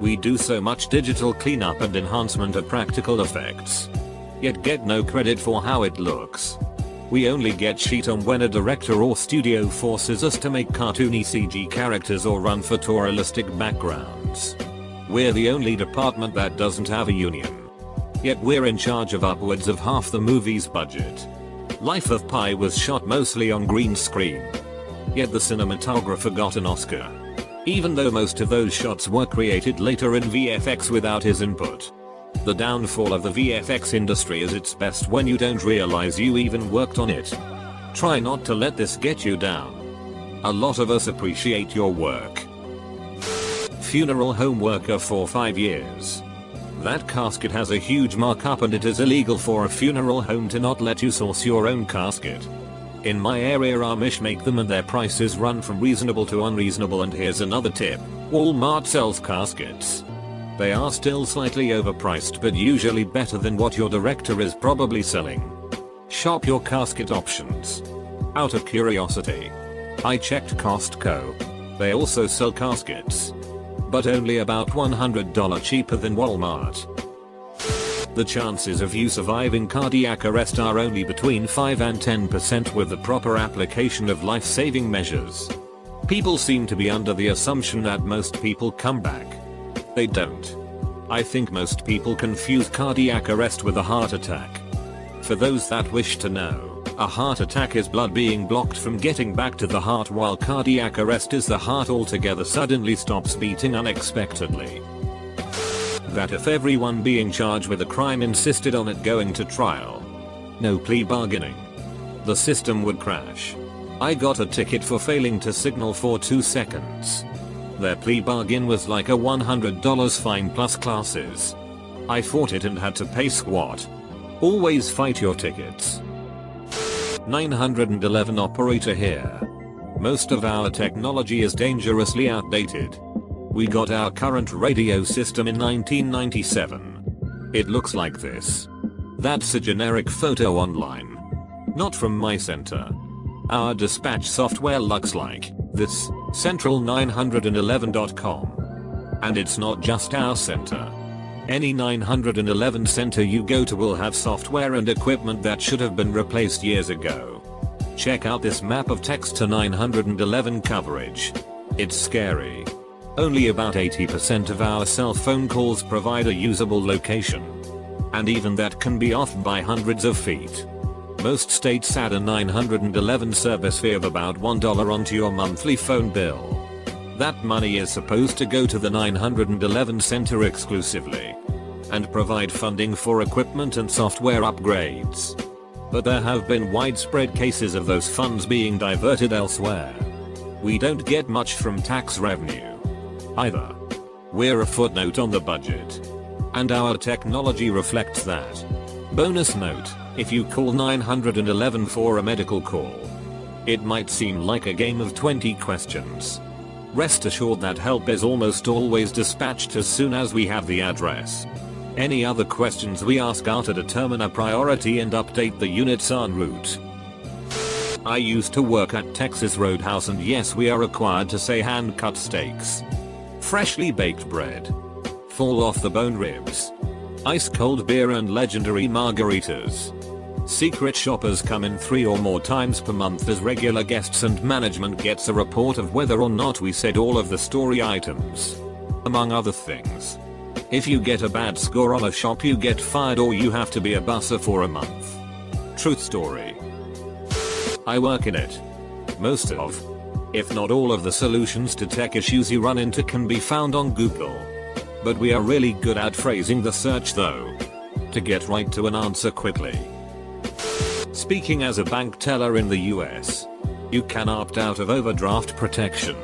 We do so much digital cleanup and enhancement of practical effects, yet get no credit for how it looks. We only get shit on when a director or studio forces us to make cartoony CG characters or run photorealistic backgrounds. We're the only department that doesn't have a union, yet we're in charge of upwards of half the movie's budget. Life of Pi was shot mostly on green screen, yet the cinematographer got an Oscar, even though most of those shots were created later in VFX without his input. The downfall of the VFX industry is its best when you don't realize you even worked on it. Try not to let this get you down. A lot of us appreciate your work. Funeral home worker for 5 years. That casket has a huge markup and it is illegal for a funeral home to not let you source your own casket. In my area Amish make them and their prices run from reasonable to unreasonable, and here's another tip. Walmart sells caskets. They are still slightly overpriced but usually better than what your director is probably selling. Shop your casket options. Out of curiosity, I checked Costco. They also sell caskets, but only about $100 cheaper than Walmart. The chances of you surviving cardiac arrest are only between 5 and 10% with the proper application of life-saving measures. People seem to be under the assumption that most people come back. They don't. I think most people confuse cardiac arrest with a heart attack. For those that wish to know, a heart attack is blood being blocked from getting back to the heart, while cardiac arrest is the heart altogether suddenly stops beating unexpectedly. That if everyone being charged with a crime insisted on it going to trial, no plea bargaining, the system would crash. I got a ticket for failing to signal for 2 seconds. Their plea bargain was like a $100 fine plus classes. I fought it and had to pay squat. Always fight your tickets. 911 operator here. Most of our technology is dangerously outdated. We got our current radio system in 1997. It looks like this. That's a generic photo online. Not from my center. Our dispatch software looks like this, central911.com. And it's not just our center. Any 911 center you go to will have software and equipment that should have been replaced years ago. Check out this map of text to 911 coverage. It's scary. Only about 80% of our cell phone calls provide a usable location. And even that can be off by hundreds of feet. Most states add a 911 service fee of about $1 onto your monthly phone bill. That money is supposed to go to the 911 center exclusively and provide funding for equipment and software upgrades. But there have been widespread cases of those funds being diverted elsewhere. We don't get much from tax revenue either. We're a footnote on the budget, and our technology reflects that. Bonus note, if you call 911 for a medical call, it might seem like a game of 20 questions. Rest assured that help is almost always dispatched as soon as we have the address. Any other questions we ask are to determine a priority and update the units en route. I used to work at Texas Roadhouse, and yes, we are required to say hand-cut steaks, freshly baked bread, fall off the bone ribs, ice cold beer and legendary margaritas. Secret shoppers come in 3 or more times per month as regular guests, and management gets a report of whether or not we said all of the story items, among other things. If you get a bad score on a shop, you get fired or you have to be a busser for a month. Truth story. I work in it. Most of, if not all of the solutions to tech issues you run into can be found on Google. But we are really good at phrasing the search though, to get right to an answer quickly. Speaking as a bank teller in the US, you can opt out of overdraft protection.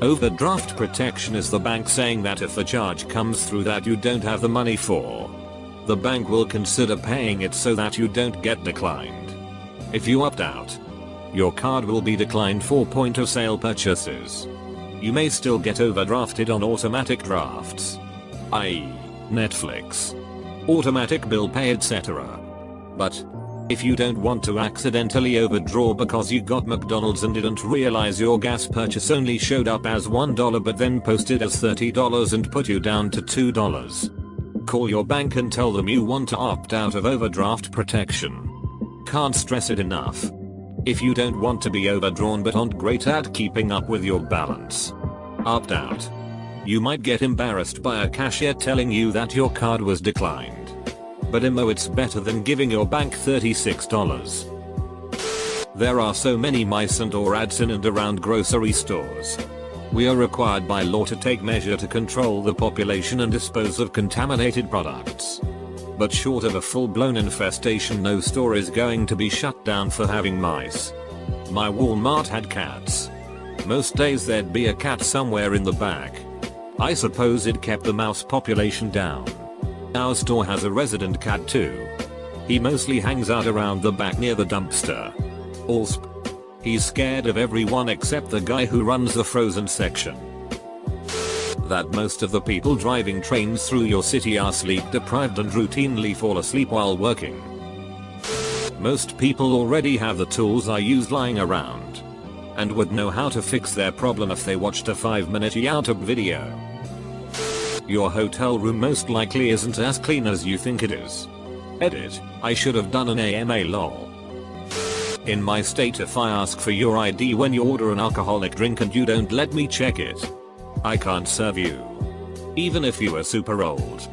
Overdraft protection is the bank saying that if a charge comes through that you don't have the money for, the bank will consider paying it so that you don't get declined. If you opt out, your card will be declined for point of sale purchases. You may still get overdrafted on automatic drafts, i.e. Netflix, automatic bill pay, etc. But If you don't want to accidentally overdraw because you got McDonald's and didn't realize your gas purchase only showed up as $1 but then posted as $30 and put you down to $2. Call your bank and tell them you want to opt out of overdraft protection. Can't stress it enough. If you don't want to be overdrawn but aren't great at keeping up with your balance, opt out. You might get embarrassed by a cashier telling you that your card was declined. But it's better than giving your bank $36. There are so many mice and/or ads in and around grocery stores. We are required by law to take measure to control the population and dispose of contaminated products. But short of a full-blown infestation, no store is going to be shut down for having mice. My Walmart had cats. Most days there'd be a cat somewhere in the back. I suppose it kept the mouse population down. Our store has a resident cat too. He mostly hangs out around the back near the dumpster. He's scared of everyone except the guy who runs the frozen section. That most of the people driving trains through your city are sleep deprived and routinely fall asleep while working. Most people already have the tools I use lying around and would know how to fix their problem if they watched a 5-minute YouTube video. Your hotel room most likely isn't as clean as you think it is. Edit, I should have done an AMA lol. In my state, if I ask for your ID when you order an alcoholic drink and you don't let me check it, I can't serve you. Even if you are super old.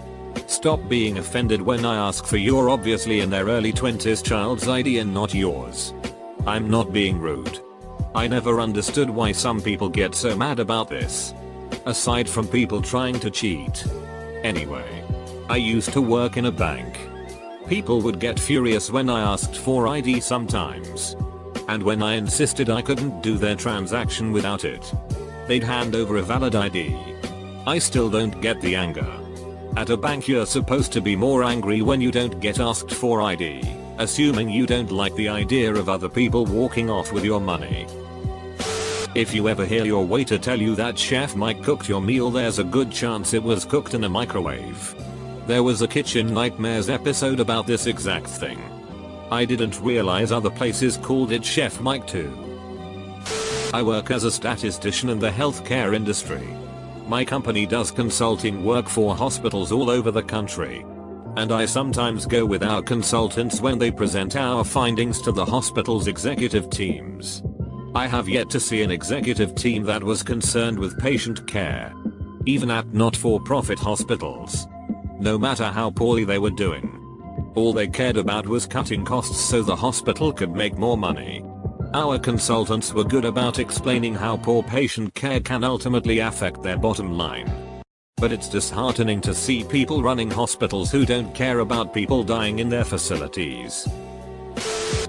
Stop being offended when I ask for your obviously in their early 20s child's ID and not yours. I'm not being rude. I never understood why some people get so mad about this. Aside from people trying to cheat. Anyway, I used to work in a bank. People would get furious when I asked for ID sometimes. And when I insisted I couldn't do their transaction without it, they'd hand over a valid ID. I still don't get the anger. At a bank you're supposed to be more angry when you don't get asked for ID, assuming you don't like the idea of other people walking off with your money. If you ever hear your waiter tell you that Chef Mike cooked your meal, there's a good chance it was cooked in a microwave. There was a Kitchen Nightmares episode about this exact thing. I didn't realize other places called it Chef Mike too. I work as a statistician in the healthcare industry. My company does consulting work for hospitals all over the country. And I sometimes go with our consultants when they present our findings to the hospital's executive teams. I have yet to see an executive team that was concerned with patient care. Even at not-for-profit hospitals. No matter how poorly they were doing. All they cared about was cutting costs so the hospital could make more money. Our consultants were good about explaining how poor patient care can ultimately affect their bottom line. But it's disheartening to see people running hospitals who don't care about people dying in their facilities.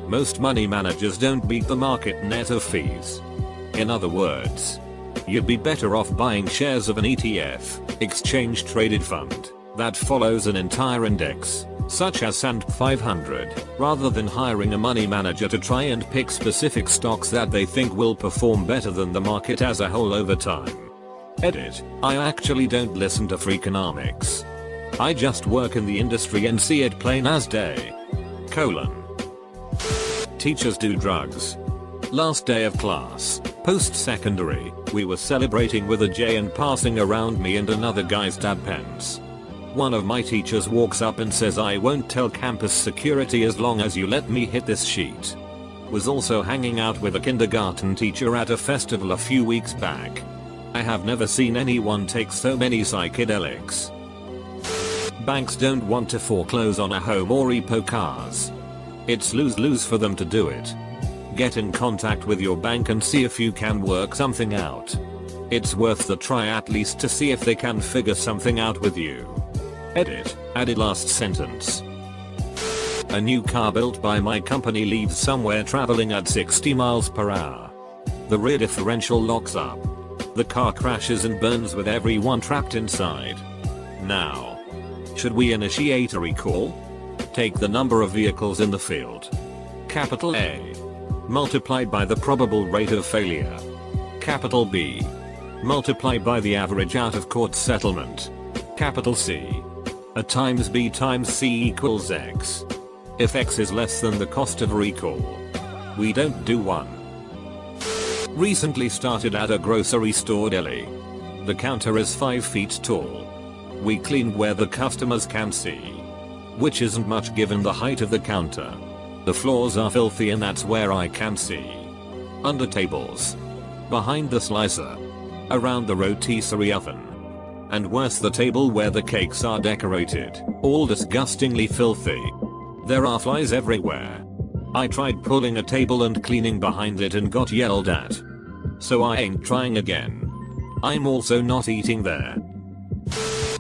Most money managers don't beat the market net of fees. In other words, you'd be better off buying shares of an ETF, exchange traded fund, that follows an entire index, such as S&P 500, rather than hiring a money manager to try and pick specific stocks that they think will perform better than the market as a whole over time. Edit, I actually don't listen to Freakonomics. I just work in the industry and see it plain as day. Teachers do drugs. Last day of class, post-secondary, we were celebrating with a J and passing around me and another guy's dab pens. One of my teachers walks up and says, I won't tell campus security as long as you let me hit this sheet. Was also hanging out with a kindergarten teacher at a festival a few weeks back. I have never seen anyone take so many psychedelics. Banks don't want to foreclose on a home or repo cars. It's lose-lose for them to do it. Get in contact with your bank and see if you can work something out. It's worth the try at least to see if they can figure something out with you. Edit, added last sentence. A new car built by my company leaves somewhere traveling at 60 miles per hour. The rear differential locks up. The car crashes and burns with everyone trapped inside. Now, should we initiate a recall? Take the number of vehicles in the field. Capital A. Multiplied by the probable rate of failure. Capital B. Multiplied by the average out-of-court settlement. Capital C. A times B times C equals X. If X is less than the cost of recall, we don't do one. Recently started at a grocery store deli. The counter is 5 feet tall. We clean where the customers can see, which isn't much given the height of the counter. The floors are filthy and that's where I can see. Under tables, behind the slicer, around the rotisserie oven, and worse, the table where the cakes are decorated, all disgustingly filthy. There are flies everywhere. I tried pulling a table and cleaning behind it and got yelled at. So I ain't trying again. I'm also not eating there.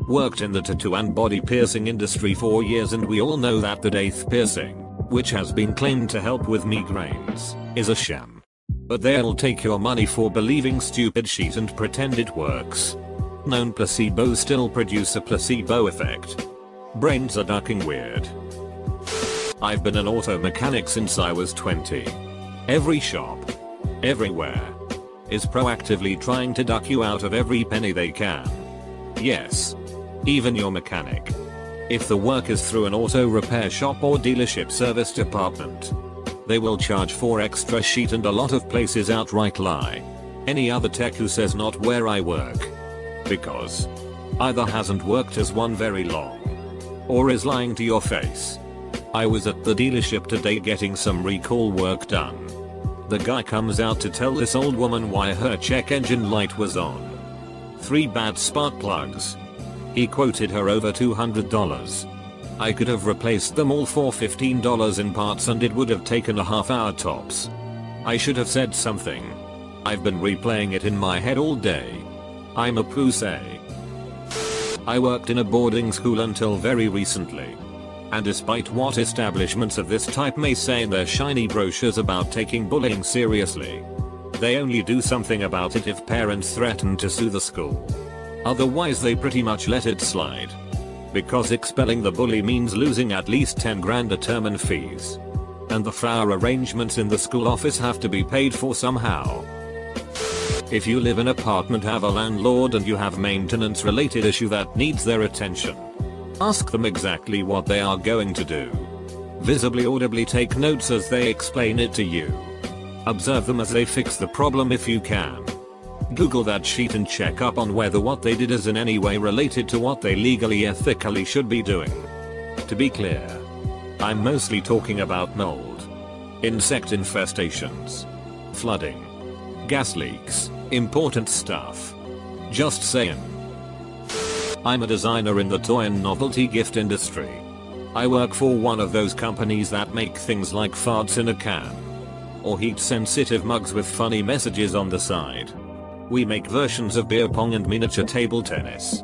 Worked in the tattoo and body piercing industry for years, and we all know that the teeth piercing, which has been claimed to help with migraines, is a sham. But they'll take your money for believing stupid shit and pretend it works. Known placebos still produce a placebo effect. Brains are ducking weird. I've been an auto mechanic since I was 20. Every shop, everywhere, is proactively trying to duck you out of every penny they can. Yes, even your mechanic. If the work is through an auto repair shop or dealership service department, they will charge for extra sheet, and a lot of places outright lie. Any other tech who says not where I work, because either hasn't worked as one very long, or is lying to your face. I was at the dealership today getting some recall work done. The guy comes out to tell this old woman why her check engine light was on. 3 bad spark plugs. He quoted her over $200. I could have replaced them all for $15 in parts and it would have taken a half hour tops. I should have said something. I've been replaying it in my head all day. I'm a pussy. I worked in a boarding school until very recently. And despite what establishments of this type may say in their shiny brochures about taking bullying seriously, they only do something about it if parents threaten to sue the school. Otherwise they pretty much let it slide. Because expelling the bully means losing at least 10 grand a term in fees. And the flower arrangements in the school office have to be paid for somehow. If you live in an apartment, have a landlord, and you have maintenance related issue that needs their attention, ask them exactly what they are going to do. Visibly audibly take notes as they explain it to you. Observe them as they fix the problem if you can. Google that sheet and check up on whether what they did is in any way related to what they legally ethically should be doing. To be clear, I'm mostly talking about mold, insect infestations, flooding, gas leaks, important stuff. Just saying. I'm a designer in the toy and novelty gift industry. I work for one of those companies that make things like farts in a can, or heat sensitive mugs with funny messages on the side. We make versions of beer pong and miniature table tennis.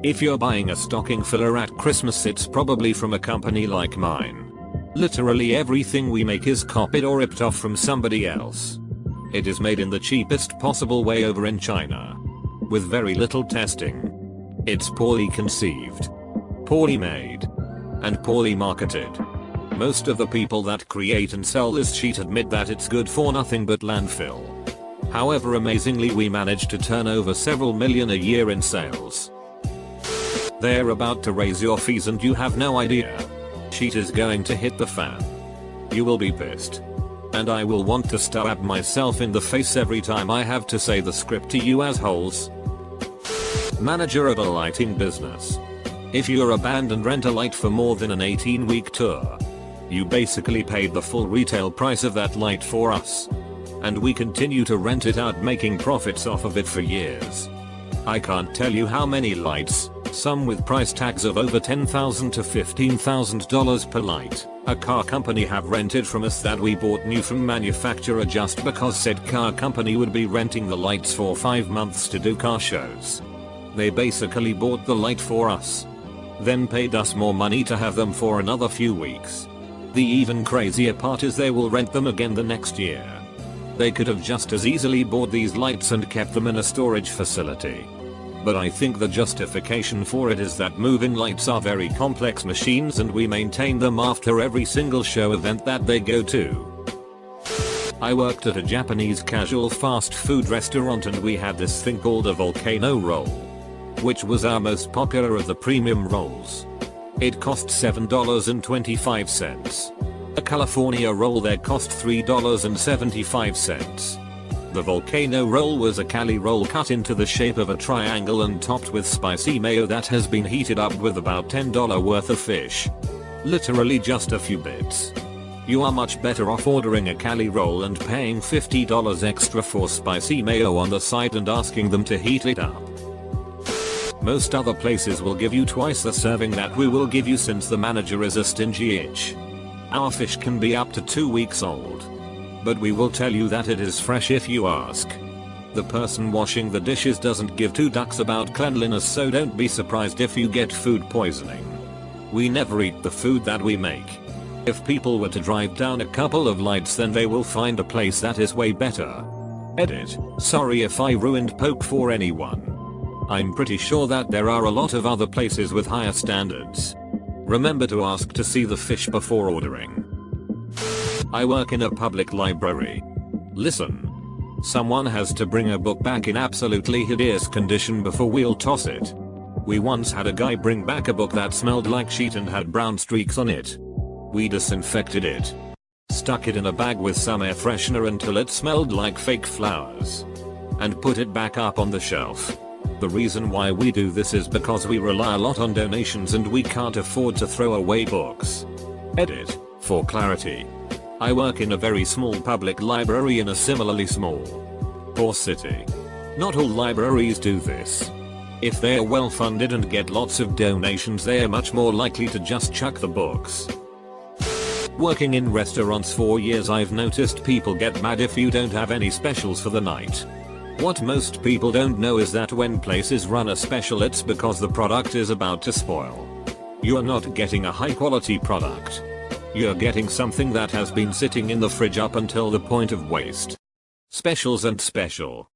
If you're buying a stocking filler at Christmas, it's probably from a company like mine. Literally everything we make is copied or ripped off from somebody else. It is made in the cheapest possible way over in China, with very little testing. It's poorly conceived, poorly made, and poorly marketed. Most of the people that create and sell this shit admit that it's good for nothing but landfill. However, amazingly we manage to turn over several million a year in sales. They're about to raise your fees and you have no idea. Shit is going to hit the fan. You will be pissed. And I will want to stab myself in the face every time I have to say the script to you assholes. Manager of a lighting business. If you're a band and rent a light for more than an 18-week tour, you basically paid the full retail price of that light for us. And we continue to rent it out, making profits off of it for years. I can't tell you how many lights, some with price tags of over $10,000 to $15,000 per light, a car company have rented from us that we bought new from manufacturer just because said car company would be renting the lights for 5 months to do car shows. They basically bought the light for us, then paid us more money to have them for another few weeks. The even crazier part is they will rent them again the next year. They could have just as easily bought these lights and kept them in a storage facility. But I think the justification for it is that moving lights are very complex machines and we maintain them after every single show event that they go to. I worked at a Japanese casual fast food restaurant and we had this thing called a volcano roll, which was our most popular of the premium rolls. It cost $7.25. A California roll there cost $3.75. The volcano roll was a Cali roll cut into the shape of a triangle and topped with spicy mayo that has been heated up with about $10 worth of fish. Literally just a few bits. You are much better off ordering a Cali roll and paying $50 extra for spicy mayo on the side and asking them to heat it up. Most other places will give you twice the serving that we will give you since the manager is a stingy itch. Our fish can be up to 2 weeks old. But we will tell you that it is fresh if you ask. The person washing the dishes doesn't give two ducks about cleanliness, so don't be surprised if you get food poisoning. We never eat the food that we make. If people were to drive down a couple of lights, then they will find a place that is way better. Edit. Sorry if I ruined poke for anyone. I'm pretty sure that there are a lot of other places with higher standards. Remember to ask to see the fish before ordering. I work in a public library. Listen. Someone has to bring a book back in absolutely hideous condition before we'll toss it. We once had a guy bring back a book that smelled like shit and had brown streaks on it. We disinfected it. Stuck it in a bag with some air freshener until it smelled like fake flowers. And put it back up on the shelf. The reason why we do this is because we rely a lot on donations and we can't afford to throw away books. Edit. For clarity. I work in a very small public library in a similarly small poor city. Not all libraries do this. If they are well funded and get lots of donations, they are much more likely to just chuck the books. Working in restaurants for years, I've noticed people get mad if you don't have any specials for the night. What most people don't know is that when places run a special, it's because the product is about to spoil. You are not getting a high quality product. You're getting something that has been sitting in the fridge up until the point of waste. Specials and special.